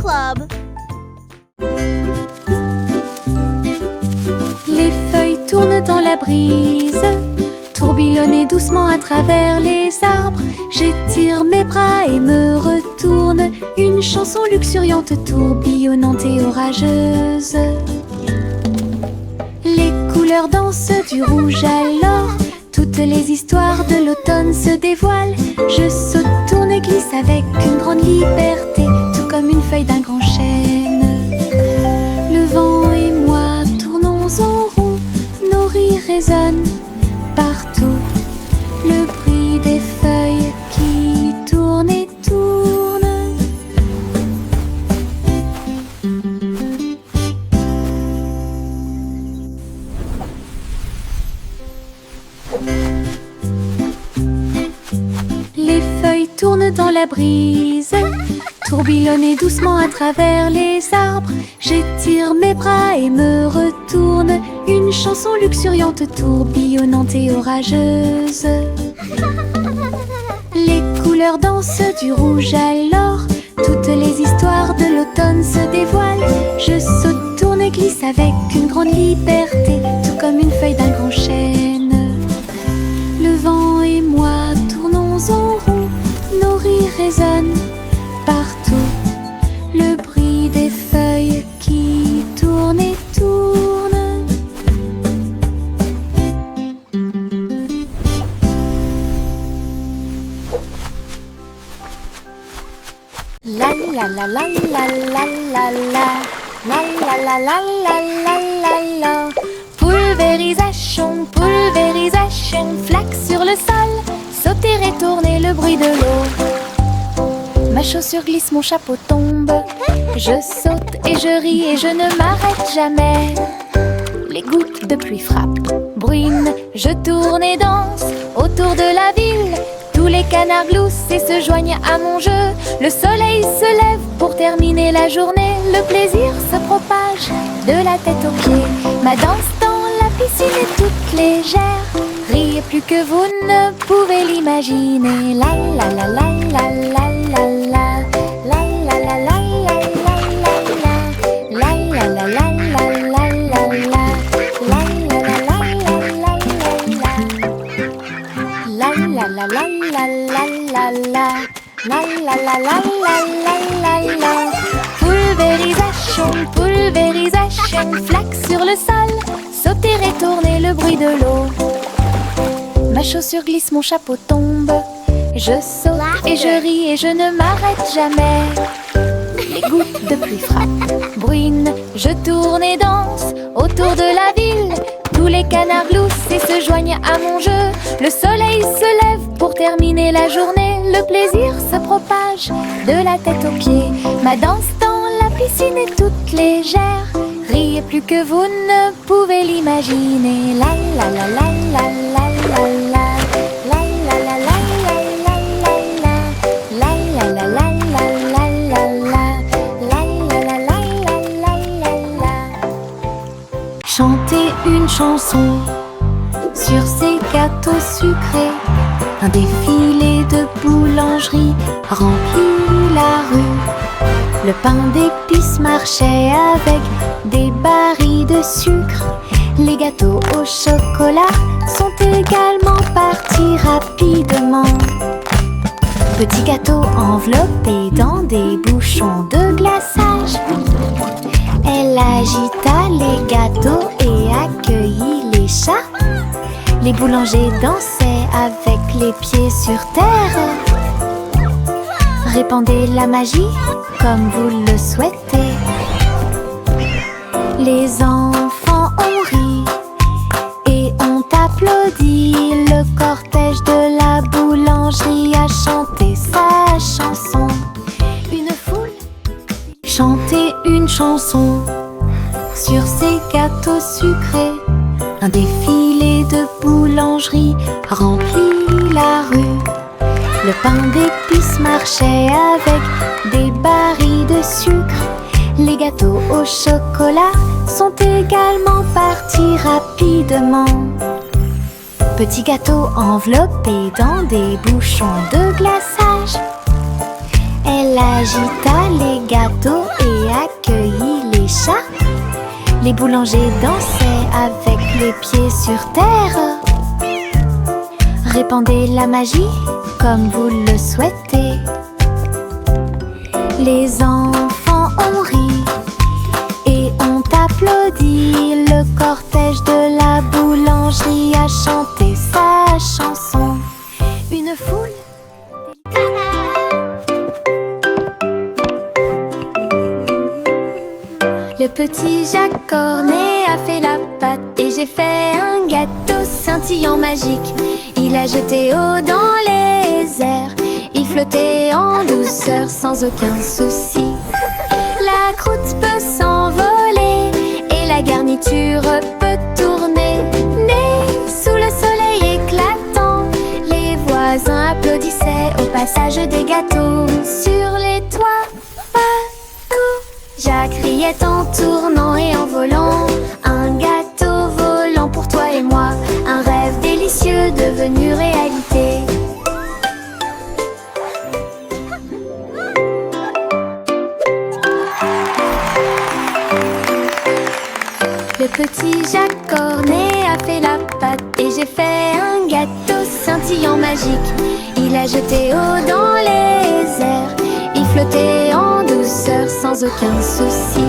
Club. Les feuilles tournent dans la brise, tourbillonnent doucement à travers les arbres. J'étire mes bras et me retourne, une chanson luxuriante, tourbillonnante et orageuse. Les couleurs dansent du rouge à l'or, toutes les histoires de l'automne se dévoilent. Je saute, tourne et glisse avec une grande liberté, tout comme une feuille d'un grand chêne. Le vent et moi tournons en rond, nos rires résonnent partout. Le bruit des feuilles qui tournent et tournent. Les feuilles tournent dans la brise, tourbillonnent doucement à travers les arbres. J'étire mes bras et me retourne, une chanson luxuriante, tourbillonnante et orageuse. Les couleurs dansent du rouge à l'or, toutes les histoires de l'automne se dévoilent. Je saute, tourne et glisse avec une grande liberté, tout comme une feuille d'un grand chêne. Le vent et moi tournons en rond, nos rires résonnent partout. Le bruit des feuilles qui tournent et tournent. La la la la la la la la. La la la la la la la la. Pulvérisation, pulvérisation, flaque sur le sol, sauter et tourner, le bruit de l'eau. Ma chaussure glisse, mon chapeau tombe. Je saute et je ris et je ne m'arrête jamais. Les gouttes de pluie frappent, bruine, je tourne et danse autour de la ville. Tous les canards gloussent et se joignent à mon jeu. Le soleil se lève pour terminer la journée. Le plaisir se propage de la tête aux pieds. Ma danse dans la piscine est toute légère. Riez plus que vous ne pouvez l'imaginer. La la la la la la la la. La la la la la la la la. La la la la la la la la. La la la la la la la. La la la la la la la. La la la la la la la. Pulvérisation, pulvérisation, flaque sur le sol, sauter et tourner, le bruit de l'eau. Ma chaussure glisse, mon chapeau tombe. Je saute et je ris et je ne m'arrête jamais. Les gouttes de pluie frappent, bruine, je tourne et danse autour de la ville. Tous les canards gloussent et se joignent à mon jeu. Le soleil se lève pour terminer la journée. Le plaisir se propage de la tête aux pieds. Ma danse dans la piscine est toute légère. Riez plus que vous ne pouvez l'imaginer. La la la la la la la la. La la la la la la la la. La la la la la la la la. La la la la la la la. Chanter une chanson sur ces gâteaux sucrés. Un défilé de boulangerie remplit la rue. Le pain d'épices marchait avec des barils de sucre. Les gâteaux au chocolat sont également partis rapidement. Petits gâteaux enveloppés dans des bouchons de glaçage. Elle agita les gâteaux et accueillit les chats. Les boulangers dansaient avec les pieds sur terre. Répandez la magie comme vous le souhaitez. Les enfants ont ri et ont applaudi. Le cortège de la boulangerie a chanté sa chanson. Une foule chantait une chanson sur ces gâteaux sucrés. Un défilé de boulangerie remplit la rue. Le pain d'épices marchait avec des barils de sucre. Les gâteaux au chocolat sont également partis rapidement. Petits gâteaux enveloppés dans des bouchons de glaçage. Elle Elle agita les gâteaux et accueillit les chats. Les boulangers dansaient avec les pieds sur terre. Répandez la magie comme vous le souhaitez. Les enfants ont ri et ont applaudi. Le cortège de la boulangerie a chanté sa chanson. Une foule. Le petit Jacques Cornet a fait la pâte et j'ai fait un gâteau scintillant magique. Il a jeté eau dans les airs, il flottait en douceur sans aucun souci. La croûte peut s'envoler et la garniture peut tourner. Né sous le soleil éclatant, les voisins applaudissaient au passage des gâteaux. Sur les toits, partout, Jacques riait en tournant et en volant. Un gâteau volant pour toi et moi, un rêve délicieux devenu réalité. Le petit Jacques Cornet a fait la pâte et j'ai fait un gâteau scintillant magique. Il a jeté eau dans les airs, il flottait en douceur sans aucun souci.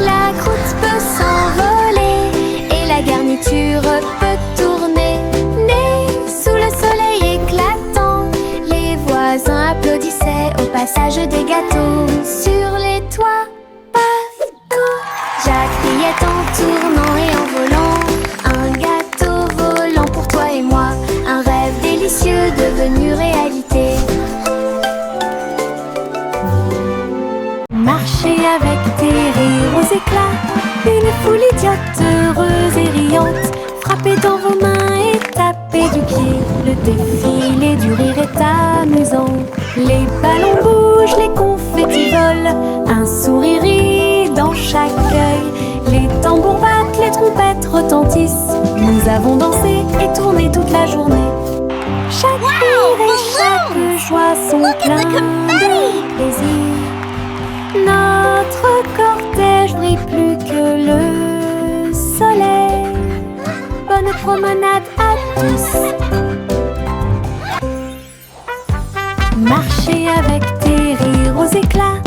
La croûte peut s'envoler et la garniture peut tourner. Né sous le soleil éclatant, les voisins applaudissaient au passage des gâteaux. Sur les toits, partout, Jacques riait en tournant et en volant. Un gâteau volant pour toi et moi, un rêve délicieux devenu réalité. Marchez avec tes rires aux éclats, une foule idiote, heureuse et riante. Frappez dans vos mains et tapez du pied, le défilé du rire est amusant. Les ballons bougent, les confettis volent, un sourire rit dans chaque œil. Les tambours battent, les trompettes retentissent. Nous avons dansé et tourné toute la journée. Chaque rire et chaque joie sont pleins de plaisir. Notre cortège brille plus que le soleil. Bonne promenade à tous. Marchez avec tes rires aux éclats,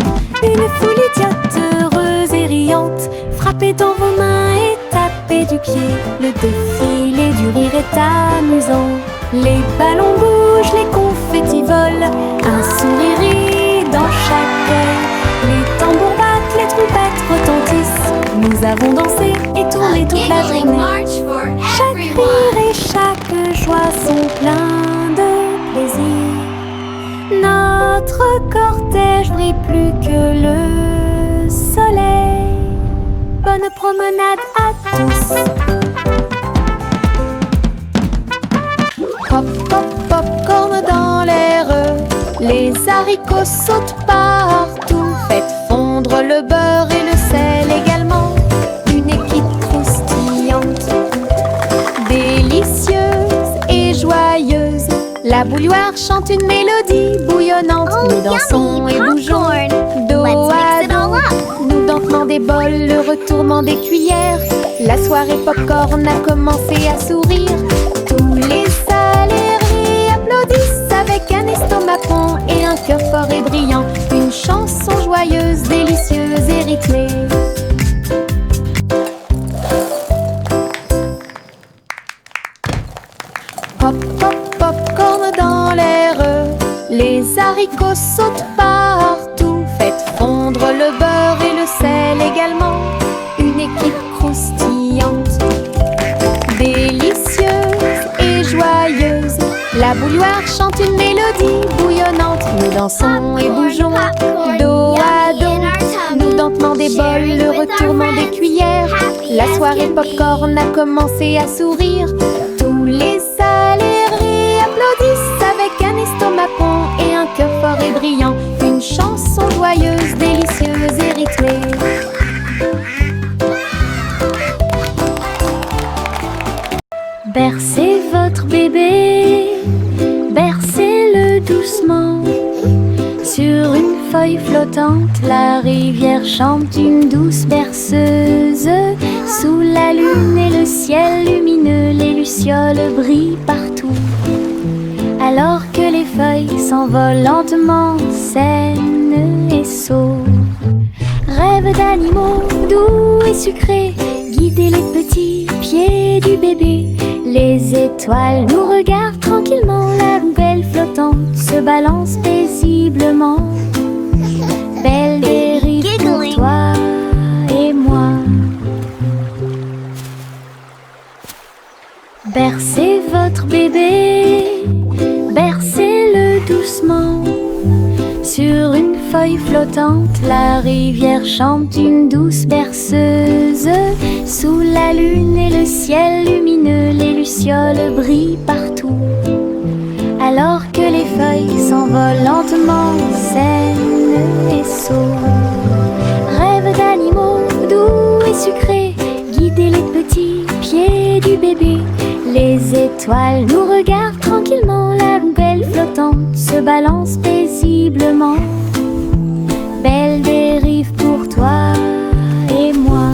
une foule idiote, heureuse et riante. Frappez dans vos mains et tapez du pied, le défilé du rire est amusant. Les ballons bougent, les confettis volent, un sourire rit dans chaque œil. Les tambours battent, les trompettes retentissent. Nous avons dansé et tourné toute la journée. Chaque rire et chaque joie sont pleins de plaisir. Notre cortège brille plus que le soleil. Bonne promenade à tous. Pop, pop, popcorn dans l'air, les haricots sautent partout. Faites fondre le beurre et le sel également. Une équipe croustillante, délicieuse et joyeuse. La bouilloire chante une mélodie bouillonnante. Nous dansons et bougeons dos à dos. Nous dentement des bols, le retournement des cuillères. La soirée popcorn a commencé à sourire. Tous les salariés applaudissent avec un estomac rond et un cœur fort et brillant. Une chanson joyeuse, délicieuse et rythmée. Pop, pop, popcorn dans l'air, les haricots sautent partout. Faites fondre le beurre et le sel également. Une équipe croustillante, délicieuse et joyeuse. La bouilloire chante une mélodie bouillonnante. Nous dansons et bougeons dos à dos. Nous dentement des bols, le retournement des cuillères. La soirée popcorn a commencé à sourire. Tous les salariés applaudissent avec un estomac rond et un cœur fort et brillant. Une chanson joyeuse, délicieuse et rythmée. Bercez votre bébé, bercez-le doucement sur une feuille flottante, la rivière chante une douce berceuse. Sous la lune et le ciel lumineux, les lucioles brillent partout. Alors que les feuilles s'envolent lentement, saines et sauves. Rêve d'animaux doux et sucrés, guider les petits pieds du bébé. Les étoiles nous regardent tranquillement, la poubelle flottante se balance paisiblement. Belle dérive pour toi et moi. Bercez votre bébé, bercez-le doucement. Sur une feuille flottante, la rivière chante une douce berceuse. Sous la lune et le ciel lumineux, les lucioles brillent partout. Alors que les feuilles s'envolent lentement, saines et sauves. Rêve d'animaux doux et sucrés, guider les petits pieds du bébé. Les étoiles nous regardent tranquillement, la poubelle flottante se balance paisiblement. Belle dérive pour toi et moi.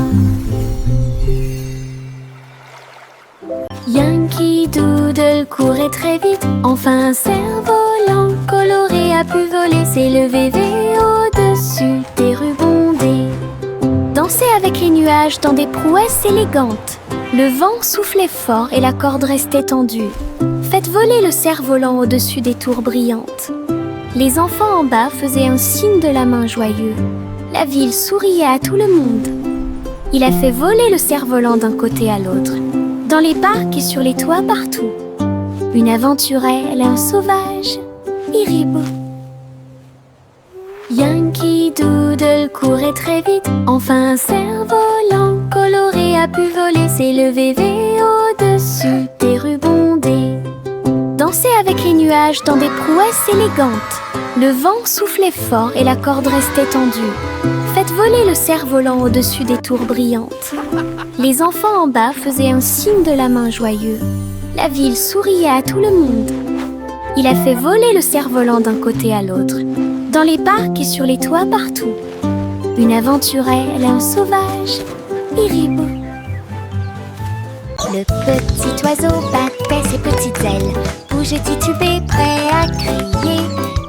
Yankee Doodle courait très vite, enfin un cerf-volant coloré a pu voler, s'élever au-dessus des rubans bondés. Danser avec les nuages dans des prouesses élégantes. Le vent soufflait fort et la corde restait tendue. Faites voler le cerf-volant au-dessus des tours brillantes. Les enfants en bas faisaient un signe de la main joyeux. La ville souriait à tout le monde. Il a fait voler le cerf-volant d'un côté à l'autre, dans les parcs et sur les toits partout. Une aventurelle et un sauvage, Iribo. Yankee Doodle courait très vite, enfin un cerf-volant coloré a pu voler, s'élever au-dessus des rubans bondés. Danser avec les nuages dans des prouesses élégantes. Le vent soufflait fort et la corde restait tendue. Faites voler le cerf-volant au-dessus des tours brillantes. Les enfants en bas faisaient un signe de la main joyeux. La ville souriait à tout le monde. Il a fait voler le cerf-volant d'un côté à l'autre, dans les parcs et sur les toits partout. Une aventurelle et un sauvage, Iribo. Le petit oiseau battait ses petites ailes, bougeait, titubé, prêt à crier.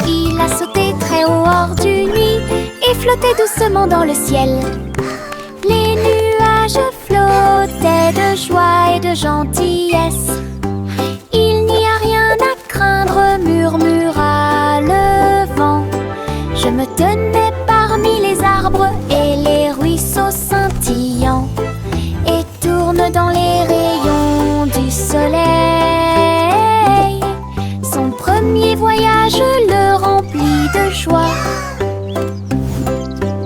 Il a sauté très haut hors du nid et flottait doucement dans le ciel. Les nuages flottaient de joie et de gentillesse. Il n'y a rien à craindre, murmura le vent. Je me tenais parmi les arbres et les ruisseaux scintillants, et tourne dans les rayons du soleil. Son premier voyage le remplit de joie.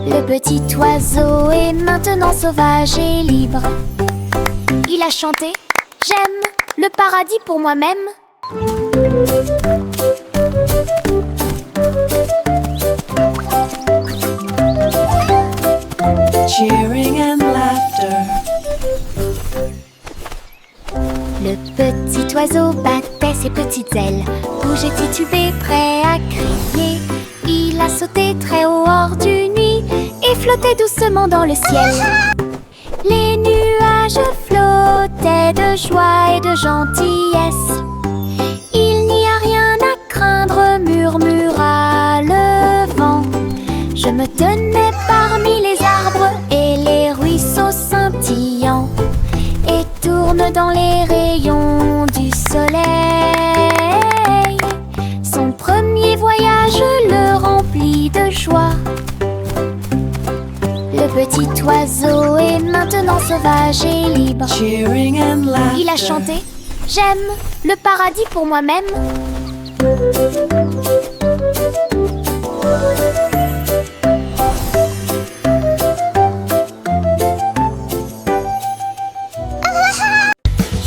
Le petit oiseau est maintenant sauvage et libre. Il a chanté « J'aime le paradis pour moi-même ». Cheering and laughter. Le petit oiseau battait ses petites ailes, bougeait, titubé, prêt à crier. Il a sauté très haut hors du nid et flottait doucement dans le ciel. Les nuages flottaient de joie et de gentillesse. Il n'y a rien à craindre, murmura le vent. Je me tenais parmi les arbres et les ruisseaux scintillants, et tourne dans les rayons du soleil. Son premier voyage le remplit de joie. Le petit oiseau est maintenant sauvage et libre. Cheering and laughter. Il a chanté « J'aime le paradis pour moi-même ».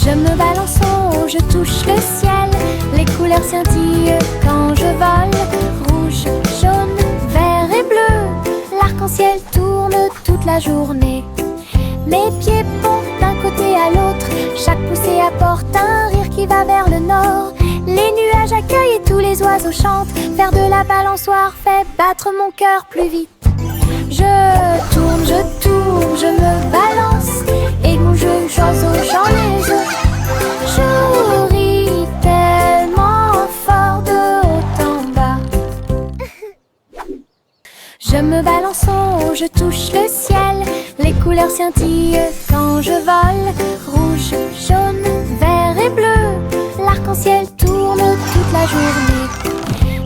Je me balance en haut, je touche le ciel. Les couleurs scintillent quand je vole. Rouge, jaune, vert et bleu. L'arc-en-ciel tourne toute la journée. Mes pieds pompent d'un côté à l'autre. Chaque poussée apporte un rire qui va vers le nord. Les Les nuages accueillent et tous les oiseaux chantent. Faire de la balançoire fait battre mon cœur plus vite. Je tourne, je me balance. Et mon jeune oiseau, j'en ai œufs. Je ris tellement fort de haut en bas. Je me balance en haut, je touche le ciel. Les couleurs scintillent quand je vole. Rouge, jaune, vert et bleu. L'arc-en-ciel tourne toute la journée.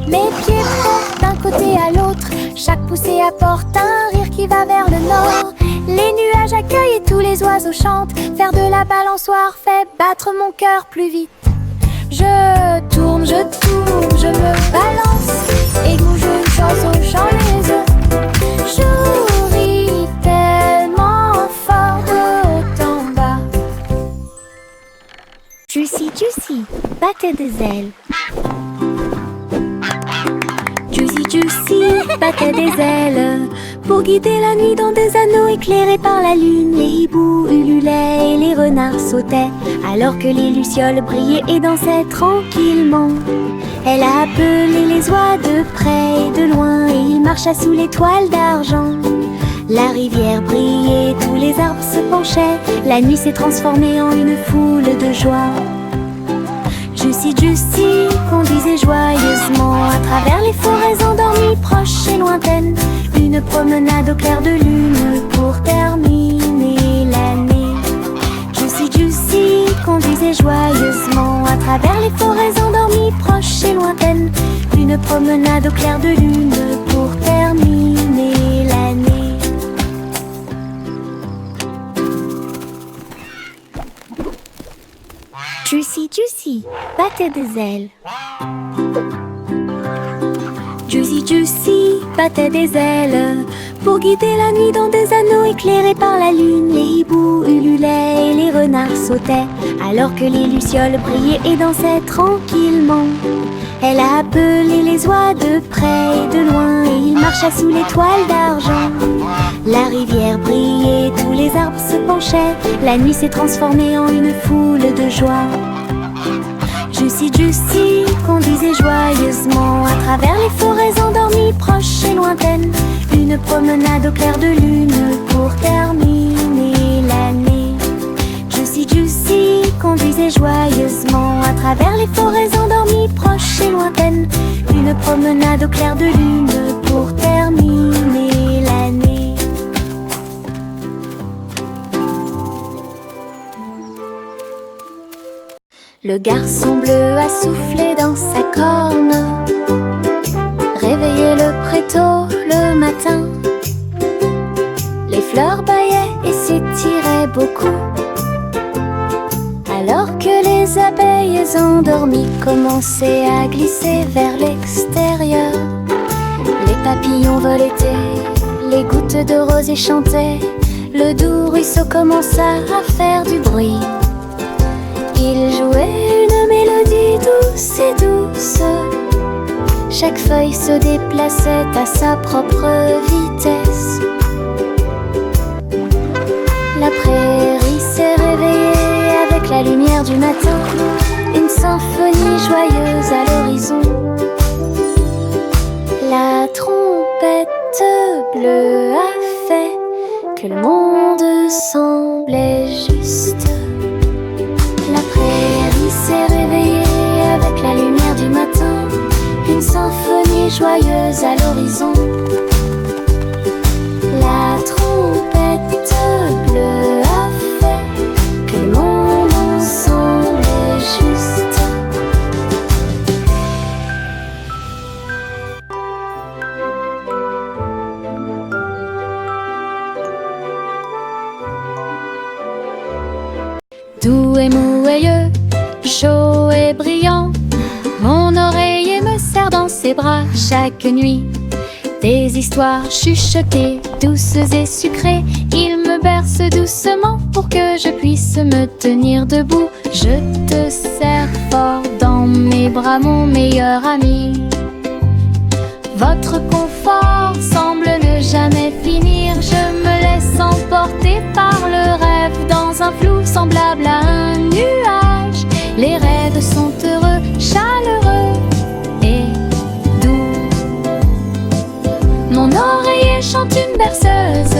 Mes pieds frottent d'un côté à l'autre. Chaque poussée apporte un rire qui va vers le nord. Les nuages accueillent et tous les oiseaux chantent. Faire de la balançoire fait battre mon cœur plus vite. Je tourne, je me balance. Et mon jeune oiseau, j'en ai œufs. Je ris tellement fort de haut en bas. Juicy, Juicy, battait des ailes. Juicy, Juicy, battait des ailes. Pour guider la nuit dans des anneaux éclairés par la lune. Les hiboux ululaient et les renards sautaient, alors que les lucioles brillaient et dansaient tranquillement. Elle a appelé les oies de près et de loin, et il marcha sous l'étoile d'argent. La rivière brillait, tous les arbres se penchaient. La nuit s'est transformée en une foule de joie. Juicy, Juicy conduisait joyeusement à travers les forêts endormies, proches et lointaines. Une promenade au clair de lune pour terminer l'année. Juicy, Juicy conduisait joyeusement à travers les forêts endormies, proches et lointaines. Une promenade au clair de lune pour terminer l'année. Juicy, Juicy battait des ailes. Juicy, Juicy battait des ailes pour guider la nuit dans des anneaux éclairés par la lune. Les hiboux ululaient et les renards sautaient, alors que les lucioles brillaient et dansaient tranquillement. Elle a appelé les oies de près et de loin, et il marcha sous l'étoile d'argent. La rivière brillait, tous les arbres se penchaient. La nuit s'est transformée en une foule de joie. Juicy, Juicy conduisait joyeusement à travers les forêts endormies, proches et lointaines. Une promenade au clair de lune pour terminer l'année. Juicy, Juicy conduisait joyeusement à travers les forêts endormies, proches et lointaines. Une promenade au clair de lune pour terminer l'année. Le garçon bleu a soufflé dans sa corne, réveillé le prétôt le matin. Les fleurs bâillaient et s'étiraient beaucoup, alors que les abeilles endormies commençaient à glisser vers l'extérieur. Les papillons voletaient, les gouttes de rosée chantaient. Le doux ruisseau commença à faire du bruit. Il jouait une mélodie douce et douce. Chaque feuille se déplaçait à sa propre vitesse. La prairie s'est réveillée avec la lumière du matin. Une symphonie joyeuse à l'horizon. La trompette bleue a fait que le monde semblait juste. La prairie s'est réveillée avec la lumière du matin. Une symphonie joyeuse à l'horizon. La trompette bleue a fait que le monde semblait juste. Doux et moelleux, chaud et brillant, mon oreiller me serre dans ses bras chaque nuit. Des histoires chuchotées, douces et sucrées, il me berce doucement pour que je puisse me tenir debout. Je te serre fort dans mes bras, mon meilleur ami. Votre confort semble ne jamais finir. Je me laisse emporter par le rêve dans un flou semblable à un nuage. Les rêves sont heureux, chaleureux et doux. Mon oreiller chante une berceuse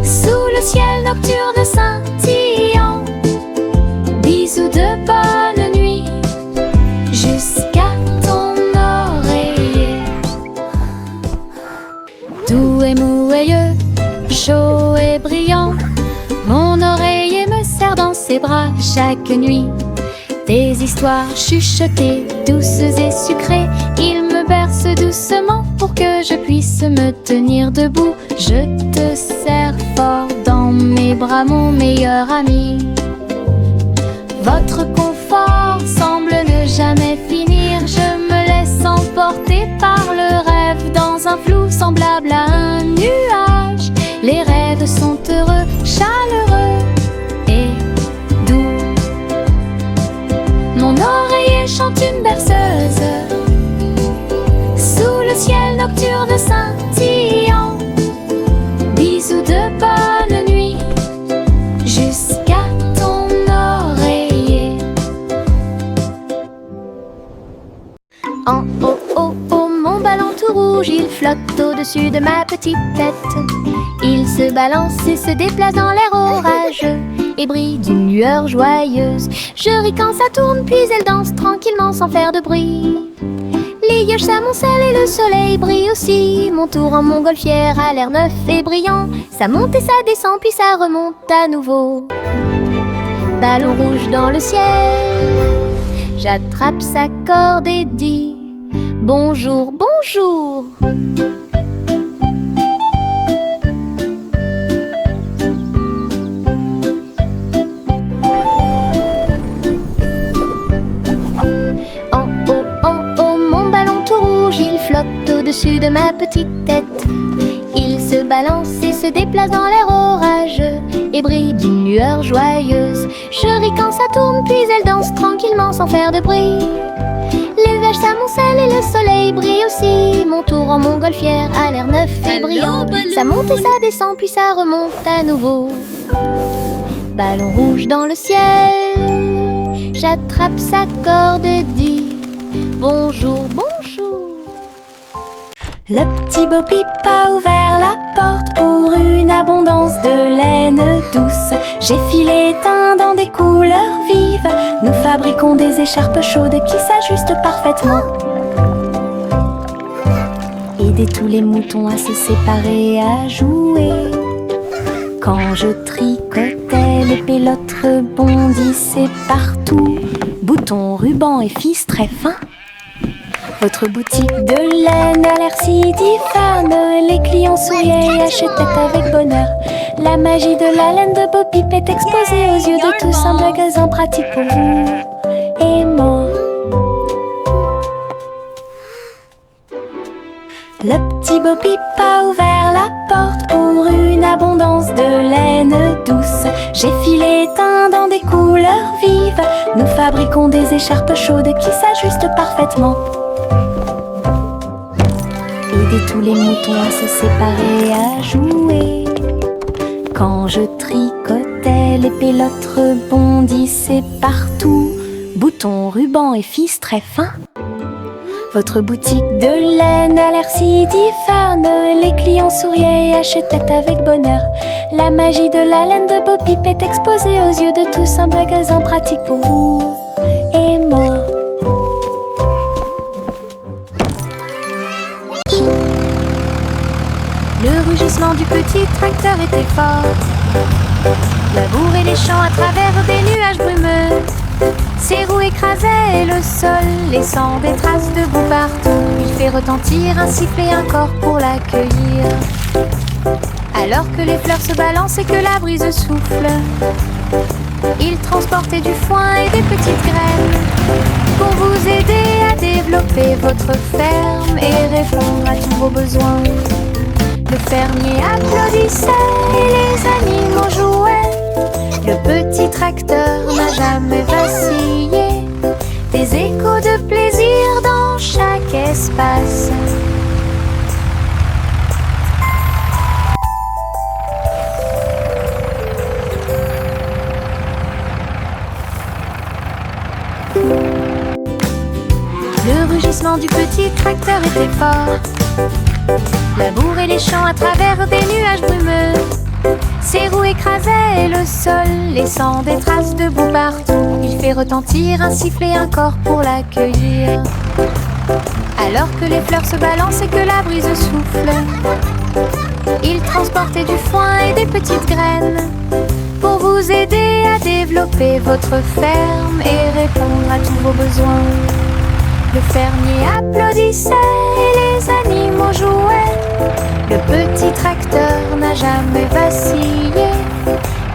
sous le ciel nocturne scintillant. Bisous de bonne nuit jusqu'à ton oreiller. Doux et mouilleux, chaud et brillant, mon oreiller me serre dans ses bras chaque nuit. Des histoires chuchotées, douces et sucrées, il me berce doucement pour que je puisse me tenir debout. Je te serre fort dans mes bras, mon meilleur ami. Votre confort semble ne jamais finir. Je me laisse emporter par le rêve dans un flou semblable à un nuage. Les rêves sont heureux, chaleureux et doux. Mon oreiller chante une berceuse sous le ciel nocturne scintillant. Bisous de bonne nuit jusqu'à ton oreiller. En haut, oh, oh, mon ballon tout rouge, il flotte au-dessus de ma petite tête. Il se balance et se déplace dans l'air orageux et brille d'une lueur joyeuse. Je ris quand ça tourne, puis elle danse tranquillement sans faire de bruit. Les nuages s'amoncellent et le soleil brille aussi. Mon tour en montgolfière a l'air neuf et brillant. Ça monte et ça descend, puis ça remonte à nouveau. Ballon rouge dans le ciel, j'attrape sa corde et dis bonjour, bonjour. Il flotte au-dessus de ma petite tête. Il se balance et se déplace dans l'air orageux et brille d'une lueur joyeuse. Je ris quand ça tourne, puis elle danse tranquillement sans faire de bruit. Les nuages s'amoncellent et le soleil brille aussi. Mon tour en montgolfière a l'air neuf et brillant. Ça monte et ça descend, puis ça remonte à nouveau. Ballon rouge dans le ciel, j'attrape sa corde et dis bonjour, bonjour. Le petit Bo Peep a ouvert la porte pour une abondance de laine douce. J'ai filé teint dans des couleurs vives. Nous fabriquons des écharpes chaudes qui s'ajustent parfaitement. Aider tous les moutons à se séparer, à jouer. Quand je tricotais, les pélotes rebondissaient partout. Boutons, rubans et fils très fins. Votre boutique de laine a l'air si diphane. Les clients souriaient et achetaient avec bonheur. La magie de la laine de Bo Peep est exposée aux yeux de tous. Un magasin pratique pour vous et moi. Le petit Bo Peep a ouvert la porte pour une abondance de laine douce. J'ai filé teint dans des couleurs vives. Nous fabriquons des écharpes chaudes qui s'ajustent parfaitement. Aider tous les moutons à se séparer, à jouer. Quand je tricotais, les pélotes rebondissaient partout. Boutons, rubans et fils très fins. Votre boutique de laine a l'air si diphane. Les clients souriaient et achetaient avec bonheur. La magie de la laine de Bo Peep est exposée aux yeux de tous. Un magasin pratique pour vous et moi. Le rugissement du petit tracteur était fort. Labourer les champs à travers des nuages brumeux. Ses roues écrasaient le sol, laissant des traces de boue partout. Il fait retentir un sifflet, un corps pour l'accueillir. Alors que les fleurs se balancent et que la brise souffle, il transportait du foin et des petites graines pour vous aider à développer votre ferme et répondre à tous vos besoins. Le fermier applaudissait et les animaux jouaient. Le petit tracteur n'a jamais vacillé. Des échos de plaisir dans chaque espace. retentissement du petit tracteur était fort. Labourer les champs à travers des nuages brumeux. Ses roues écrasaient le sol, laissant des traces de boue partout. Il fait retentir un sifflet, un corps pour l'accueillir. Alors que les fleurs se balancent et que la brise souffle, il transportait du foin et des petites graines pour vous aider à développer votre ferme et répondre à tous vos besoins. Le fermier applaudissait et les animaux jouaient. Le petit tracteur n'a jamais vacillé.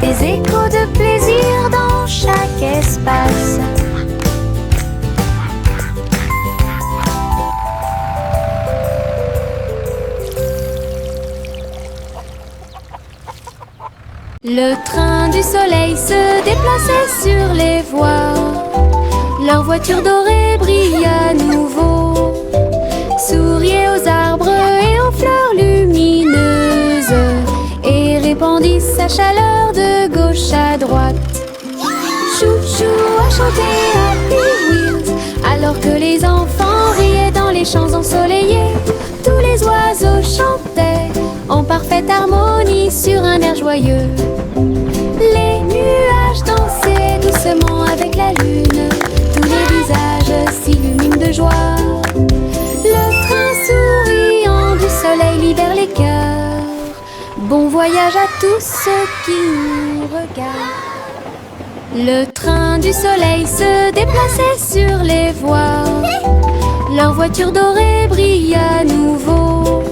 Des échos de plaisir dans chaque espace. Le train du soleil se déplaçait sur les voies. Leur voiture dorée brille à nouveau, souriait aux arbres et aux fleurs lumineuses et répandit sa chaleur de gauche à droite. Chouchou a chanté Happy Wheels alors que les enfants riaient dans les champs ensoleillés. Tous les oiseaux chantaient en parfaite harmonie sur un air joyeux. Les nuages dansaient doucement avec la lune. Tous les visages s'illuminent de joie. Le train souriant du soleil libère les cœurs. Bon voyage à tous ceux qui nous regardent. Le train du soleil se déplaçait sur les voies. Leur voiture dorée brille à nouveau,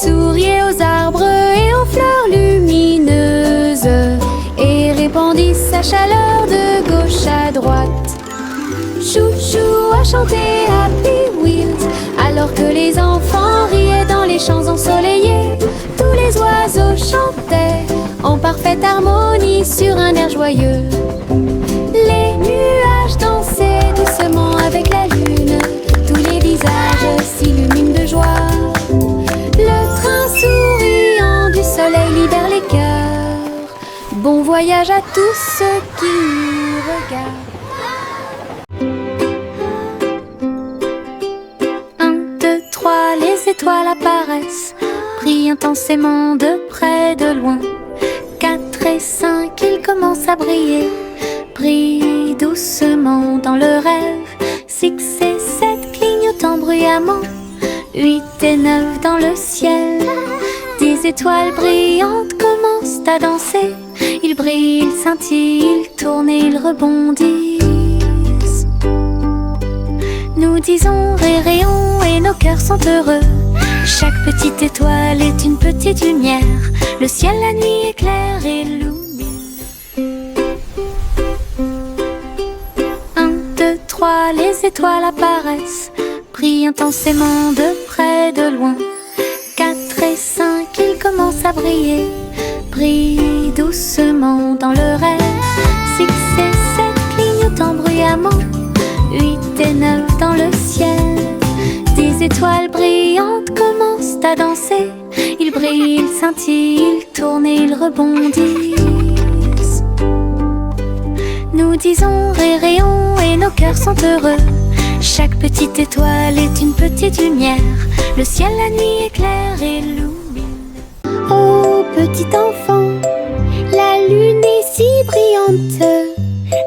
souriait aux arbres et aux fleurs lumineuses et répandit sa chaleur de gauche à droite. Chouchou a chanté Happy Wheels alors que les enfants riaient dans les champs ensoleillés. Tous les oiseaux chantaient en parfaite harmonie sur un air joyeux. Les nuages dansaient doucement avec la lune. Tous les visages s'illuminent de joie. Le train souriant du soleil libère les cœurs. Bon voyage à tous ceux qui nous regardent. 1, 2, 3, les étoiles apparaissent, brillent intensément de près, de loin. 4 et 5, ils commencent à briller, brillent doucement dans le rêve. 6 et 7 clignotant bruyamment, 8 et 9 dans le ciel. 10 étoiles brillantes commencent à danser. Ils brillent, ils scintillent, ils tournent et ils rebondissent. Nous disons rayons et nos cœurs sont heureux. Chaque petite étoile est une petite lumière. Le ciel la nuit éclaire et illumine. 1, 2, 3, les étoiles apparaissent, brillent intensément de près, de loin. 4 et 5, ils commencent à briller, brillent doucement dans le rêve. 6 et 7, clignotant bruyamment, 8 et 9 dans le ciel. 10 étoiles brillantes commencent à danser. Ils brillent, ils scintillent, ils tournent et ils rebondissent. Nous disons rayons et nos cœurs sont heureux. Chaque petite étoile est une petite lumière. Le ciel la nuit éclaire et illumine. Oh petit enfant, la lune est si brillante.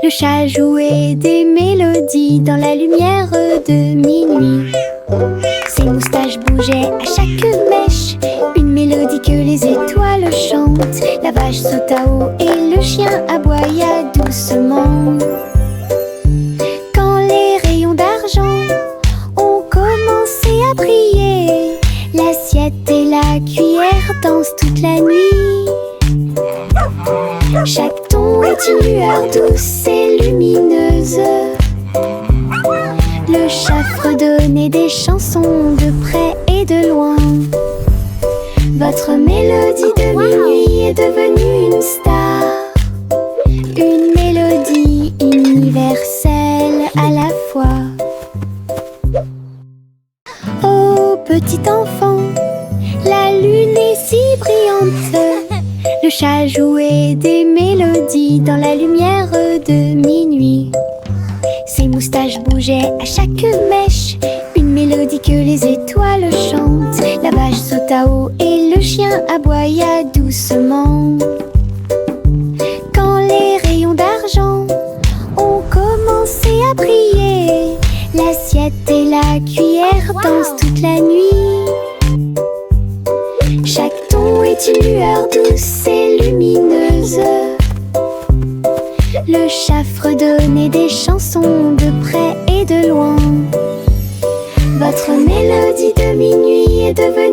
Le chat jouait des mélodies dans la lumière de minuit. Ses moustaches bougeaient à chaque mèche, une mélodie que les étoiles chantent. La vache sauta haut et le chien aboya doucement. Quand les rayons d'argent ont commencé à briller, l'assiette et la cuillère dansent toute la nuit. Chaque ton est une lueur douce et lumineuse. Le chat fredonnait des chansons de près et de loin. Votre mélodie de minuit est devenue une star, une mélodie universelle à la fois. Oh petit enfant, la lune est si brillante. Le chat jouait des mélodies dans la lumière de minuit. Ses moustaches bougeaient à chaque mèche, mélodie que les étoiles chantent. La vache sauta haut et le chien aboya doucement. Quand les rayons d'argent ont commencé à briller, l'assiette et la cuillère dansent toute la nuit. Chaque ton est une lueur douce et lumineuse. Le chat fredonnait des chansons de près et de loin. Votre mélodie de minuit est devenue